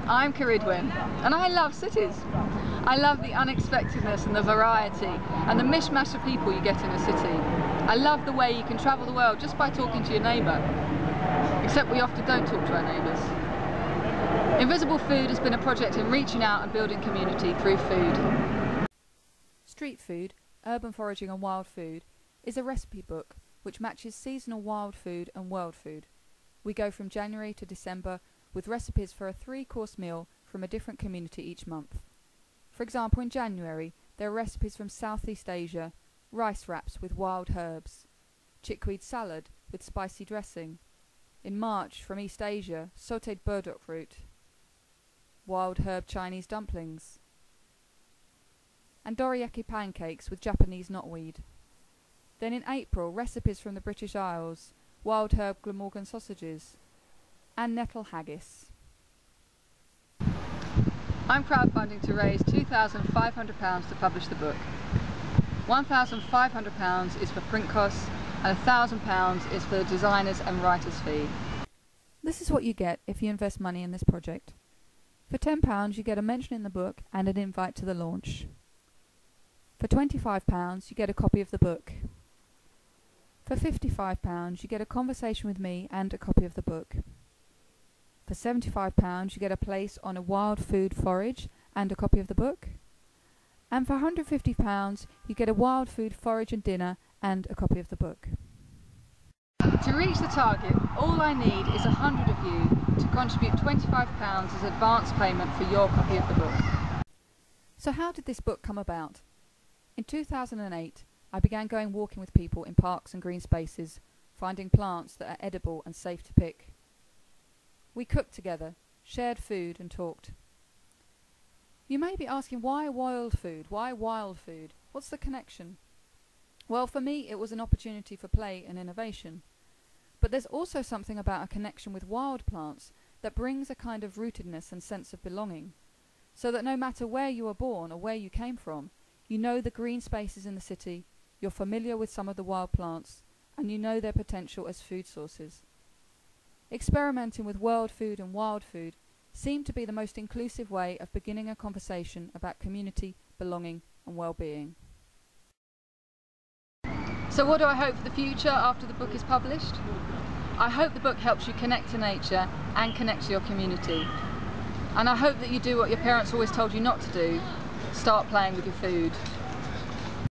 I'm Caridwen, and I love cities. I love the unexpectedness and the variety and the mishmash of people you get in a city. I love the way you can travel the world just by talking to your neighbour. Except we often don't talk to our neighbours. Invisible Food has been a project in reaching out and building community through food. Street Food, Urban Foraging and Wild Food is a recipe book which matches seasonal wild food and world food. We go from January to December with recipes for a 3-course meal from a different community each month. For example, in January there are recipes from Southeast Asia, rice wraps with wild herbs, chickweed salad with spicy dressing. In March, from East Asia, sautéed burdock root, wild herb Chinese dumplings, and dorayaki pancakes with Japanese knotweed. Then in April, recipes from the British Isles, wild herb Glamorgan sausages, and nettle haggis. I'm crowdfunding to raise £2,500 to publish the book. £1,500 is for print costs and £1,000 is for the designers and writers' fee. This is what you get if you invest money in this project. For £10 you get a mention in the book and an invite to the launch. For £25 you get a copy of the book. For £55 you get a conversation with me and a copy of the book. For £75 you get a place on a wild food forage and a copy of the book. And for £150 you get a wild food forage and dinner and a copy of the book. To reach the target, all I need is 100 of you to contribute £25 as advance payment for your copy of the book. So how did this book come about? In 2008, I began going walking with people in parks and green spaces, finding plants that are edible and safe to pick. We cooked together, shared food and talked. You may be asking, why wild food? Why wild food? What's the connection? Well, for me it was an opportunity for play and innovation. But there's also something about a connection with wild plants that brings a kind of rootedness and sense of belonging, so that no matter where you were born or where you came from, you know the green spaces in the city, you're familiar with some of the wild plants, and you know their potential as food sources. Experimenting with world food and wild food seemed to be the most inclusive way of beginning a conversation about community, belonging and well-being. So what do I hope for the future after the book is published? I hope the book helps you connect to nature and connect to your community. And I hope that you do what your parents always told you not to do: start playing with your food.